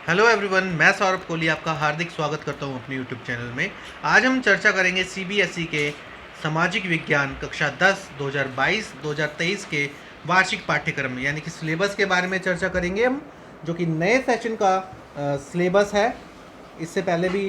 Hello everyone, मैं सौरभ कोहली आपका हार्दिक स्वागत करता हूं अपने यूट्यूब चैनल में। आज हम चर्चा करेंगे सीबीएसई के सामाजिक विज्ञान कक्षा 10 2022-2023 के वार्षिक पाठ्यक्रम यानी कि सिलेबस के बारे में चर्चा करेंगे हम, जो कि नए सेशन का सिलेबस है। इससे पहले भी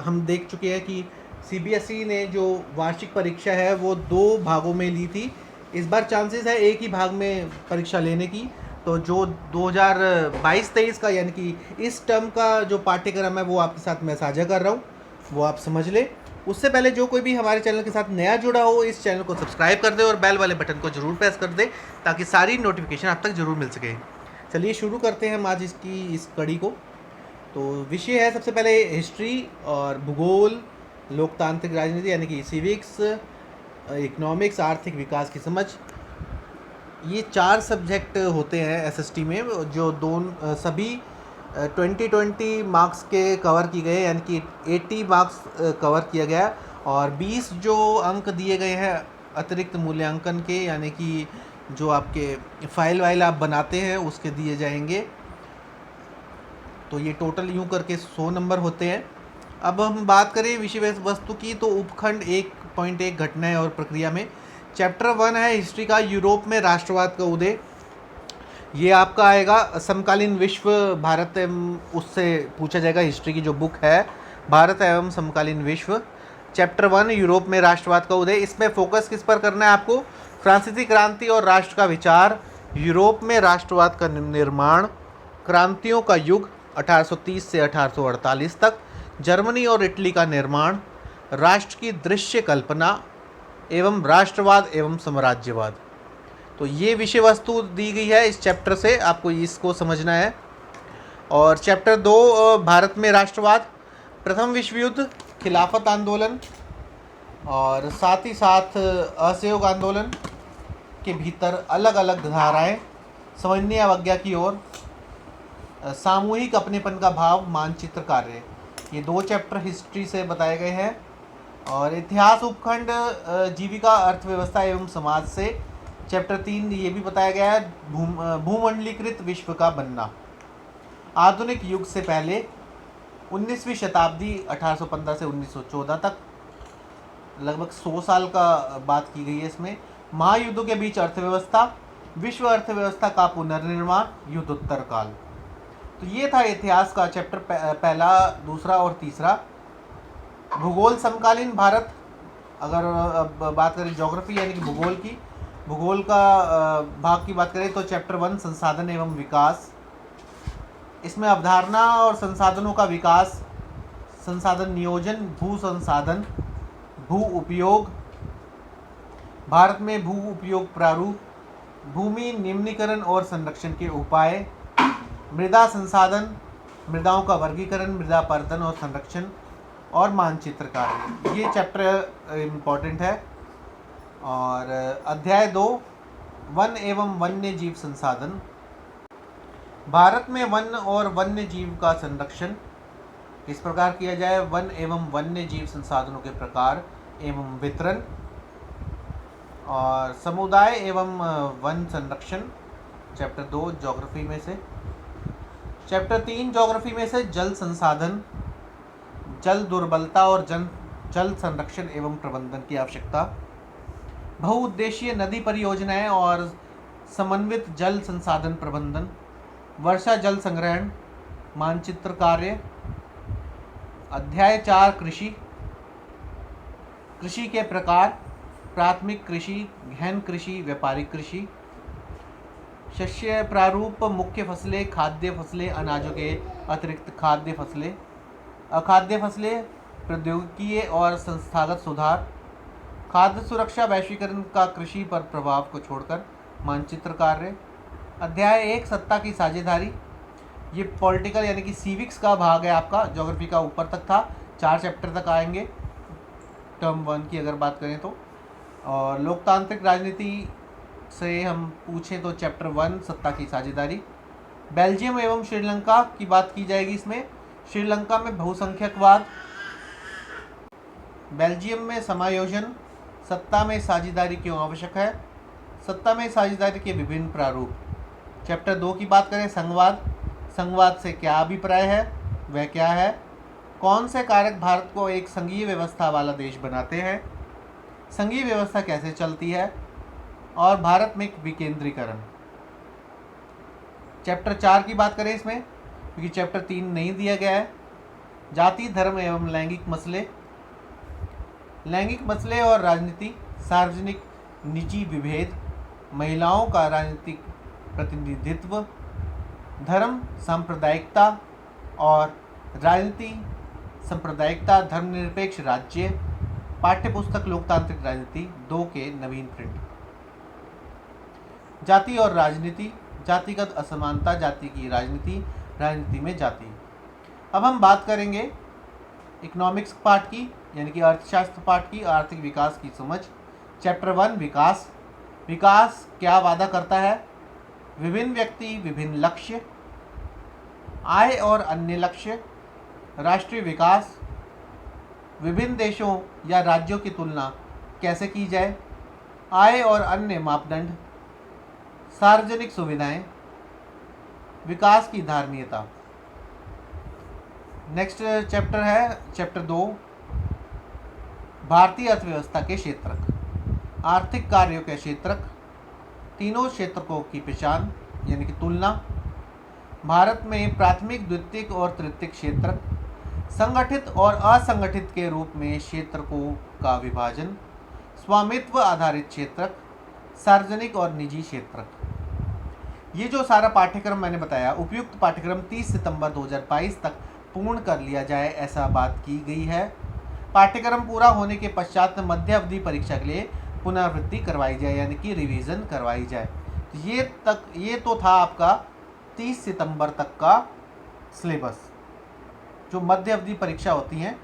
हम देख चुके हैं कि सीबीएसई ने जो वार्षिक परीक्षा है वो 2 भागों में ली थी। इस बार चांसेस है एक ही भाग में परीक्षा लेने की। तो जो 2022-23 का यानी कि इस टर्म का जो पाठ्यक्रम है वो आपके साथ मैं साझा कर रहा हूँ, वो आप समझ लें। उससे पहले जो कोई भी हमारे चैनल के साथ नया जुड़ा हो, इस चैनल को सब्सक्राइब कर दे और बेल वाले बटन को जरूर प्रेस कर दे ताकि सारी नोटिफिकेशन आप तक जरूर मिल सके। चलिए शुरू करते हैं हम आज इसकी इस कड़ी को। तो विषय है सबसे पहले हिस्ट्री और भूगोल, लोकतांत्रिक राजनीति यानी कि सिविक्स, इकोनॉमिक्स, आर्थिक विकास की समझ। ये 4 सब्जेक्ट होते हैं एसएसटी में, जो सभी 2020 मार्क्स के कवर किए गए, यानी कि 80 मार्क्स कवर किया गया और 20 जो अंक दिए गए हैं अतिरिक्त मूल्यांकन के, यानी कि जो आपके फाइल वाइल आप बनाते हैं उसके दिए जाएंगे। तो ये टोटल यूँ करके 100 नंबर होते हैं। अब हम बात करें विषय वस्तु की, तो उपखंड 1.1 घटनाएं और प्रक्रिया में चैप्टर 1 है हिस्ट्री का, यूरोप में राष्ट्रवाद का उदय। ये आपका आएगा समकालीन विश्व, भारत एवं उससे पूछा जाएगा। हिस्ट्री की जो बुक है भारत एवं समकालीन विश्व, चैप्टर 1 यूरोप में राष्ट्रवाद का उदय। इसमें फोकस किस पर करना है आपको? फ्रांसीसी क्रांति और राष्ट्र का विचार, यूरोप में राष्ट्रवाद का निर्माण, क्रांतियों का युग 1830 से 1848 तक, जर्मनी और इटली का निर्माण, राष्ट्र की दृश्य कल्पना एवं राष्ट्रवाद एवं साम्राज्यवाद। तो ये विषय वस्तु दी गई है इस चैप्टर से, आपको इसको समझना है। और चैप्टर 2 भारत में राष्ट्रवाद, प्रथम विश्व युद्ध, खिलाफत आंदोलन और साथ ही साथ असहयोग आंदोलन के भीतर अलग अलग धाराएं, समझने अवज्ञा की ओर, सामूहिक अपनेपन का भाव, मानचित्र कार्य। ये 2 चैप्टर हिस्ट्री से बताए गए हैं। और इतिहास उपखंड जीविका, अर्थव्यवस्था एवं समाज से चैप्टर 3 ये भी बताया गया है, भूमंडलीकृत विश्व का बनना, आधुनिक युग से पहले 19वीं शताब्दी 1815 से 1914 तक, लगभग 100 साल का बात की गई है इसमें। महायुद्धों के बीच अर्थव्यवस्था, विश्व अर्थव्यवस्था का पुनर्निर्माण, युद्धोत्तर काल। तो ये था इतिहास का चैप्टर पहला, दूसरा और तीसरा। भूगोल समकालीन भारत, अगर बात करें ज्योग्राफी यानी कि भूगोल की, भूगोल का भाग की बात करें तो चैप्टर 1 संसाधन एवं विकास। इसमें अवधारणा और संसाधनों का विकास, संसाधन नियोजन, भू संसाधन, भू उपयोग, भारत में भू उपयोग प्रारूप, भूमि निम्नीकरण और संरक्षण के उपाय, मृदा संसाधन, मृदाओं का वर्गीकरण, मृदा पर्यटन और संरक्षण और मानचित्र कार्य। ये चैप्टर इम्पॉर्टेंट है। और अध्याय 2 वन एवं वन्य जीव संसाधन, भारत में वन और वन्य जीव का संरक्षण किस प्रकार किया जाए, वन एवं वन्य जीव संसाधनों के प्रकार एवं वितरण, और समुदाय एवं वन संरक्षण, चैप्टर 2 ज्योग्राफी में से। चैप्टर 3 ज्योग्राफी में से जल संसाधन, जल दुर्बलता और जल संरक्षण एवं प्रबंधन की आवश्यकता, बहुउद्देशीय नदी परियोजनाएं और समन्वित जल संसाधन प्रबंधन, वर्षा जल संग्रहण, मानचित्र कार्य। अध्याय 4 कृषि, कृषि के प्रकार, प्राथमिक कृषि, गहन कृषि, व्यापारिक कृषि, शस्य प्रारूप, मुख्य फसलें, खाद्य फसलें, अनाजों के अतिरिक्त खाद्य फसलें, अखाद्य फसलें, प्रौद्योगिकी और संस्थागत सुधार, खाद्य सुरक्षा, वैश्वीकरण का कृषि पर प्रभाव को छोड़कर, मानचित्र कार्य। अध्याय 1 सत्ता की साझेदारी, ये पॉलिटिकल यानी कि सिविक्स का भाग है आपका, ज्योग्राफी का ऊपर तक था, 4 चैप्टर तक आएंगे टर्म 1 की अगर बात करें तो। और लोकतांत्रिक राजनीति से हम पूछें तो चैप्टर 1 सत्ता की साझेदारी। बेल्जियम एवं श्रीलंका की बात की जाएगी इसमें, श्रीलंका में बहुसंख्यकवाद, बेल्जियम में समायोजन, सत्ता में साझेदारी क्यों आवश्यक है, सत्ता में साझेदारी के विभिन्न प्रारूप। चैप्टर 2 की बात करें संघवाद, संघवाद से क्या अभिप्राय है, वह क्या है। कौन से कारक भारत को एक संघीय व्यवस्था वाला देश बनाते हैं, संघीय व्यवस्था कैसे चलती है, और भारत में विकेंद्रीकरण। चैप्टर 4 की बात करें इसमें, क्योंकि चैप्टर 3 नहीं दिया गया है। जाति, धर्म एवं लैंगिक मसले, लैंगिक मसले और राजनीति, सार्वजनिक निजी विभेद, महिलाओं का राजनीतिक प्रतिनिधित्व, धर्म सांप्रदायिकता और राजनीति सांप्रदायिकता, धर्मनिरपेक्ष राज्य, पाठ्यपुस्तक लोकतांत्रिक राजनीति 2 के नवीन प्रिंट। जाति और राजनीति, जातिगत असमानता, जाति की राजनीति, राजनीति में जाति। अब हम बात करेंगे इकोनॉमिक्स पार्ट की, यानी कि अर्थशास्त्र पार्ट की, आर्थिक विकास की समझ। चैप्टर 1 विकास। विकास क्या वादा करता है, विभिन्न व्यक्ति, विभिन्न लक्ष्य, आय और अन्य लक्ष्य, राष्ट्रीय विकास, विभिन्न देशों या राज्यों की तुलना कैसे की जाए, आय और अन्य मापदंड, सार्वजनिक सुविधाएं, विकास की धारणीयता। नेक्स्ट चैप्टर है चैप्टर 2 भारतीय अर्थव्यवस्था के क्षेत्रक, आर्थिक कार्यों के क्षेत्रक, तीनों क्षेत्रकों की पहचान यानी कि तुलना, भारत में प्राथमिक, द्वितीयक और तृतीयक क्षेत्रक, संगठित और असंगठित के रूप में क्षेत्रकों का विभाजन, स्वामित्व आधारित क्षेत्रक, सार्वजनिक और निजी क्षेत्रक। ये जो सारा पाठ्यक्रम मैंने बताया, उपयुक्त पाठ्यक्रम 30 सितंबर 2022 तक पूर्ण कर लिया जाए, ऐसा बात की गई है। पाठ्यक्रम पूरा होने के पश्चात मध्य अवधि परीक्षा के लिए पुनरावृत्ति करवाई जाए, यानी कि रिवीजन करवाई जाए। ये तो था आपका 30 सितंबर तक का सिलेबस। जो मध्य अवधि परीक्षा होती हैं,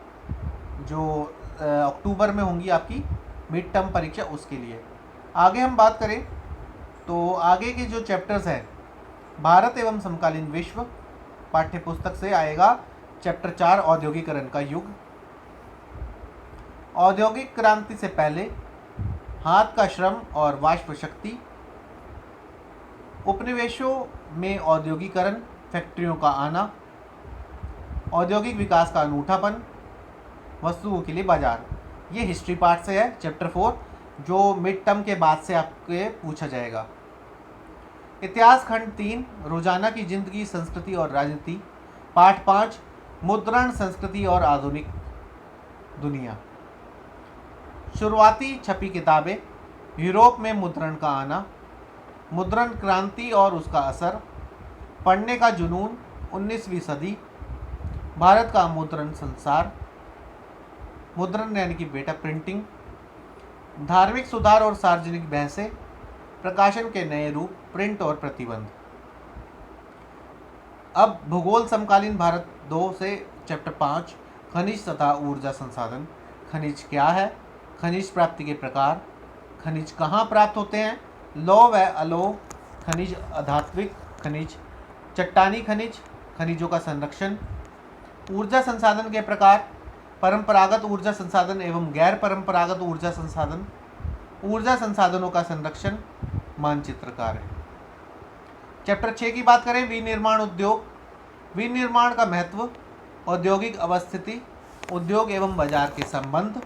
जो अक्टूबर में होंगी आपकी मिड टर्म परीक्षा, उसके लिए। आगे हम बात करें तो आगे के जो चैप्टर्स हैं, भारत एवं समकालीन विश्व पाठ्य पुस्तक से आएगा चैप्टर 4 औद्योगिकरण का युग, औद्योगिक क्रांति से पहले, हाथ का श्रम और वाष्प शक्ति, उपनिवेशों में औद्योगिकरण, फैक्ट्रियों का आना, औद्योगिक विकास का अनूठापन, वस्तुओं के लिए बाजार। ये हिस्ट्री पार्ट से है चैप्टर 4, जो मिड टर्म के बाद से आपके पूछा जाएगा। इतिहास खंड 3 रोजाना की जिंदगी, संस्कृति और राजनीति, पाठ 5 मुद्रण, संस्कृति और आधुनिक दुनिया। शुरुआती छपी किताबें, यूरोप में मुद्रण का आना, मुद्रण क्रांति और उसका असर, पढ़ने का जुनून, 19वीं सदी, भारत का मुद्रण संसार, मुद्रण यानी कि बेटा प्रिंटिंग, धार्मिक सुधार और सार्वजनिक बहसें, प्रकाशन के नए रूप, प्रिंट और प्रतिबंध। अब भूगोल समकालीन भारत 2 से चैप्टर 5 खनिज तथा ऊर्जा संसाधन। खनिज क्या है, खनिज प्राप्ति के प्रकार, खनिज कहाँ प्राप्त होते हैं, लौह व अलोह खनिज, अधात्विक खनिज, चट्टानी खनिज, खनिजों का संरक्षण, ऊर्जा संसाधन के प्रकार, परंपरागत ऊर्जा संसाधन एवं गैर परंपरागत ऊर्जा संसाधन, ऊर्जा संसाधनों का संरक्षण, मानचित्र कार्य। चैप्टर 6 की बात करें, विनिर्माण उद्योग, विनिर्माण का महत्व, औद्योगिक अवस्थिति, उद्योग एवं बाजार के संबंध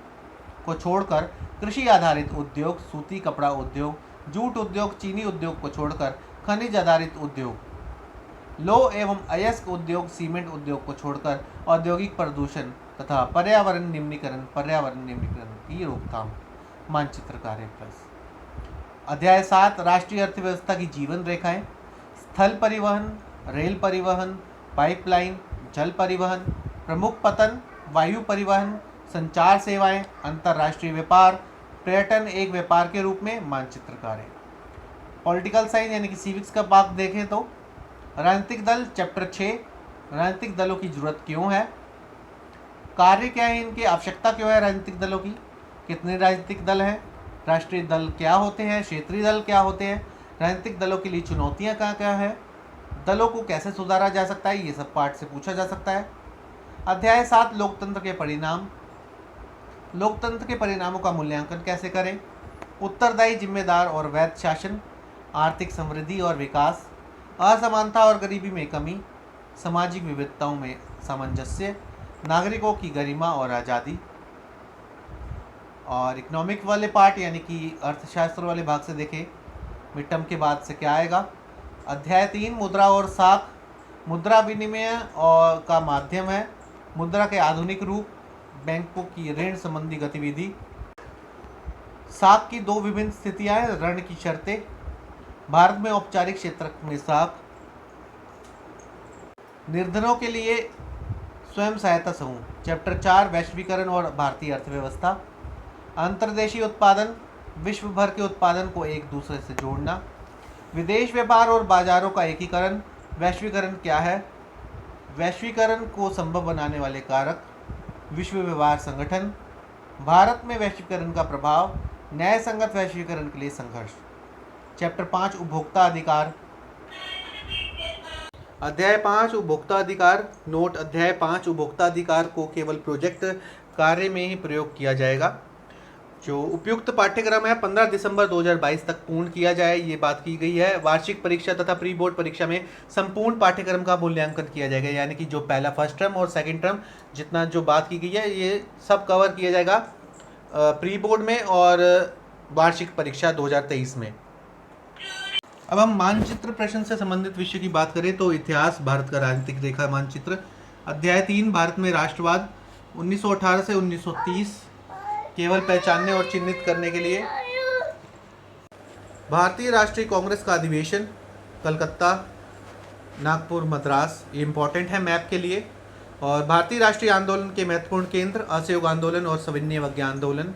को छोड़कर कृषि आधारित उद्योग, सूती कपड़ा उद्योग, जूट उद्योग, चीनी उद्योग को छोड़कर खनिज आधारित उद्योग, लौह एवं अयस्क उद्योग, सीमेंट उद्योग को छोड़कर औद्योगिक प्रदूषण तथा पर्यावरण निम्नीकरण की रोकथाम, मानचित्र कार्य प्लस। अध्याय 7 राष्ट्रीय अर्थव्यवस्था की जीवन रेखाएं, स्थल परिवहन, रेल परिवहन, पाइपलाइन, जल परिवहन, प्रमुख पतन, वायु परिवहन, संचार सेवाएं, अंतर्राष्ट्रीय व्यापार, पर्यटन एक व्यापार के रूप में, मानचित्र कार्य। पॉलिटिकल साइंस यानी कि सिविक्स का भाग देखें तो राजनीतिक दल चैप्टर 6 राजनीतिक दलों की जरूरत क्यों है, कार्य क्या है इनकी, आवश्यकता क्यों है राजनीतिक दलों की, कितने राजनीतिक दल हैं, राष्ट्रीय दल क्या होते हैं, क्षेत्रीय दल क्या होते हैं, राजनीतिक दलों के लिए चुनौतियां क्या क्या है, दलों को कैसे सुधारा जा सकता है, ये सब पार्ट से पूछा जा सकता है। अध्याय 7 लोकतंत्र के परिणाम, लोकतंत्र के परिणामों का मूल्यांकन कैसे करें, उत्तरदायी, जिम्मेदार और वैध शासन, आर्थिक समृद्धि और विकास, असमानता और गरीबी में कमी, सामाजिक विविधताओं में सामंजस्य, नागरिकों की गरिमा और आज़ादी। और इकोनॉमिक वाले पार्ट यानी कि अर्थशास्त्र वाले भाग से देखें मिड टर्म के बाद से क्या आएगा। अध्याय 3 मुद्रा और साख। मुद्रा विनिमय और का माध्यम है, मुद्रा के आधुनिक रूप, बैंकों की ऋण संबंधी गतिविधि। साख की दो विभिन्न स्थितियां हैं, ऋण की शर्तें, भारत में औपचारिक क्षेत्र में साख, निर्धनों के लिए स्वयं सहायता समूह। चैप्टर 4 वैश्वीकरण और भारतीय अर्थव्यवस्था। अंतर्देशीय उत्पादन, विश्व भर के उत्पादन को एक दूसरे से जोड़ना। विदेश व्यापार और बाजारों का एकीकरण। वैश्वीकरण क्या है? वैश्वीकरण को संभव बनाने वाले कारक। विश्व व्यापार संगठन। भारत में वैश्वीकरण का प्रभाव। न्याय संगत वैश्वीकरण के लिए संघर्ष। चैप्टर 5 उपभोक्ता अधिकार। अध्याय 5 उपभोक्ता अधिकार। नोट: अध्याय 5 उपभोक्ता अधिकार को केवल प्रोजेक्ट कार्य में ही प्रयोग किया जाएगा। जो उपयुक्त पाठ्यक्रम है 15 दिसंबर 2022 तक पूर्ण किया जाए, ये बात की गई है। वार्षिक परीक्षा तथा प्री बोर्ड परीक्षा में संपूर्ण पाठ्यक्रम का मूल्यांकन किया जाएगा, यानी कि जो पहला फर्स्ट टर्म और सेकंड टर्म जितना जो बात की गई है ये सब कवर किया जाएगा प्री बोर्ड में और वार्षिक परीक्षा 2023 में। अब हम मानचित्र प्रश्न से संबंधित विषय की बात करें तो इतिहास, भारत का राजनीतिक रेखा मानचित्र। अध्याय 3 भारत में राष्ट्रवाद 1918 से 1930 केवल पहचानने और चिन्हित करने के लिए। भारतीय राष्ट्रीय कांग्रेस का अधिवेशन कलकत्ता, नागपुर, मद्रास, ये इम्पोर्टेंट है मैप के लिए। और भारतीय राष्ट्रीय आंदोलन के महत्वपूर्ण केंद्र असहयोग आंदोलन और सविनय अवज्ञा आंदोलन,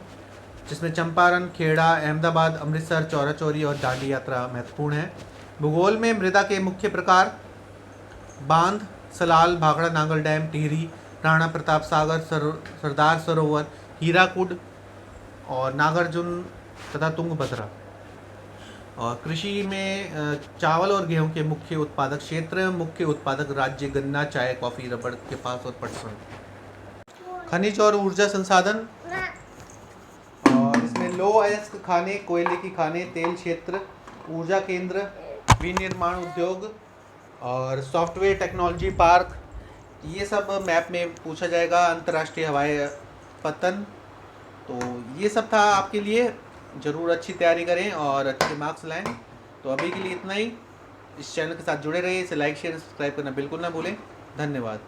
जिसमें चंपारण, खेड़ा, अहमदाबाद, अमृतसर, चौरा चौरी और दांडी यात्रा महत्वपूर्ण है। भूगोल में मृदा के मुख्य प्रकार बांध, सलाल, भाखड़ा नांगल डैम, टिहरी, राणा प्रताप सागर, सरदार सरोवर, हीराकुड और नागार्जुन तथा तुंगभद्रा। और कृषि में चावल और गेहूं के मुख्य उत्पादक क्षेत्र, मुख्य उत्पादक राज्य गन्ना, चाय, कॉफ़ी, रबड़, कपास और पटसन। खनिज और ऊर्जा संसाधन, और इसमें लो अयस्क खाने, कोयले की खाने, तेल क्षेत्र, ऊर्जा केंद्र, विनिर्माण उद्योग और सॉफ्टवेयर टेक्नोलॉजी पार्क, ये सब मैप में पूछा जाएगा। अंतर्राष्ट्रीय हवाई पतन। तो ये सब था आपके लिए, ज़रूर अच्छी तैयारी करें और अच्छे मार्क्स लाएं। तो अभी के लिए इतना ही। इस चैनल के साथ जुड़े रहिए, इसे लाइक, शेयर, सब्सक्राइब करना बिल्कुल ना भूलें। धन्यवाद।